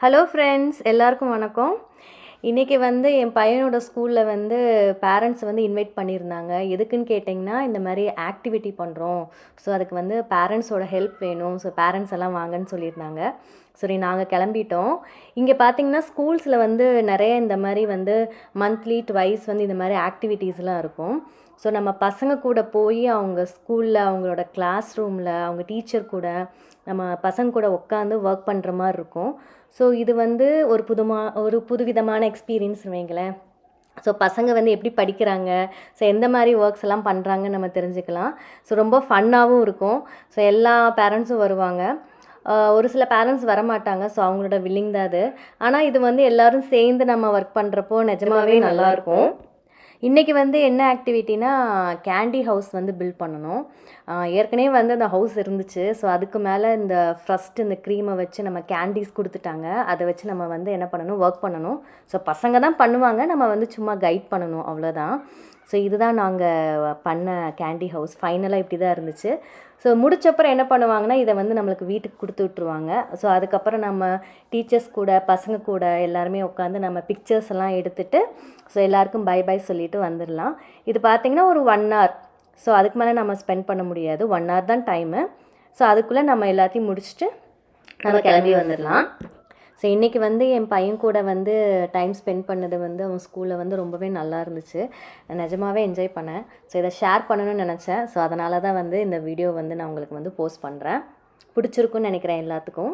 Hello friends, எல்லாருக்கும் வணக்கம். இன்றைக்கி வந்து என் பையனோட ஸ்கூலில் வந்து பேரண்ட்ஸ் வந்து இன்வைட் பண்ணியிருந்தாங்க. எதுக்குன்னு கேட்டிங்கன்னா, இந்த மாதிரி ஆக்டிவிட்டி பண்ணுறோம். ஸோ அதுக்கு வந்து பேரண்ட்ஸோட ஹெல்ப் வேணும். ஸோ பேரண்ட்ஸ் எல்லாம் வாங்கன்னு சொல்லியிருந்தாங்க. சரி, நாங்கள் கிளம்பிட்டோம். இங்கே பார்த்தீங்கன்னா ஸ்கூல்ஸில் வந்து நிறைய இந்த மாதிரி வந்து மந்த்லி ட்வைஸ் வந்து இந்த மாதிரி ஆக்டிவிட்டீஸ்லாம் இருக்கும். ஸோ நம்ம பசங்க கூட போய் அவங்க ஸ்கூலில் அவங்களோட கிளாஸ் ரூமில் அவங்க டீச்சர் கூட நம்ம பசங்க கூட உட்காந்து ஒர்க் பண்ணுற மாதிரி இருக்கும். ஸோ இது வந்து ஒரு புதுவிதமான எக்ஸ்பீரியன்ஸ்னு வைங்களேன். ஸோ பசங்க வந்து எப்படி படிக்கிறாங்க, ஸோ எந்த மாதிரி ஒர்க்ஸ் எல்லாம் பண்ணுறாங்கன்னு நம்ம தெரிஞ்சுக்கலாம். ஸோ ரொம்ப ஃபன்னாகவும் இருக்கும். ஸோ எல்லா பேரண்ட்ஸும் வருவாங்க. ஒரு சில பேரண்ட்ஸ் வரமாட்டாங்க. ஸோ அவங்களோட வில்லிங் தான் அது. ஆனால் இது வந்து எல்லோரும் சேர்ந்து நம்ம ஒர்க் பண்ணுறப்போ நிஜமாகவே நல்லாயிருக்கும். இன்றைக்கி வந்து என்ன ஆக்டிவிட்டினா, கேண்டி ஹவுஸ் வந்து பில்ட் பண்ணணும். ஏற்கனவே வந்து அந்த ஹவுஸ் இருந்துச்சு. ஸோ அதுக்கு மேலே ஃபஸ்ட்டு இந்த க்ரீமை வச்சு நம்ம கேண்டீஸ் கொடுத்துட்டாங்க. அதை வச்சு நம்ம வந்து என்ன பண்ணணும், ஒர்க் பண்ணணும். ஸோ பசங்க தான் பண்ணுவாங்க, நம்ம வந்து சும்மா கைட் பண்ணணும், அவ்வளோதான். ஸோ இதுதான் நாங்கள் பண்ண கேண்டி ஹவுஸ். ஃபைனலாக இப்படி தான் இருந்துச்சு. ஸோ முடிச்சப்பறம் என்ன பண்ணுவாங்கன்னா, இதை வந்து நம்மளுக்கு வீட்டுக்கு கொடுத்து விட்ருவாங்க. ஸோ அதுக்கப்புறம் நம்ம டீச்சர்ஸ் கூட பசங்க கூட எல்லாருமே உட்காந்து நம்ம பிக்சர்ஸ் எல்லாம் எடுத்துகிட்டு ஸோ எல்லாருக்கும் பை பை சொல்லிவிட்டு வந்துடலாம். இது பார்த்திங்கன்னா ஒரு 1 hour. ஸோ அதுக்கு மேலே நம்ம ஸ்பெண்ட் பண்ண முடியாது. 1 hour தான் டைமு. ஸோ அதுக்குள்ளே நம்ம எல்லாத்தையும் முடிச்சுட்டு நம்ம கிளம்பி வந்துடலாம். ஸோ இன்றைக்கி வந்து என் பையன் கூட வந்து டைம் ஸ்பெண்ட் பண்ணது வந்து அவன் ஸ்கூலில் வந்து ரொம்பவே நல்லா இருந்துச்சு. நிஜமாகவே என்ஜாய் பண்ணேன். ஸோ இதை ஷேர் பண்ணணும்னு நினச்சேன். ஸோ அதனால தான் வந்து இந்த வீடியோ வந்து நான் உங்களுக்கு வந்து போஸ்ட் பண்ணுறேன். பிடிச்சிருக்குன்னு நினைக்கிறேன் எல்லாத்துக்கும்.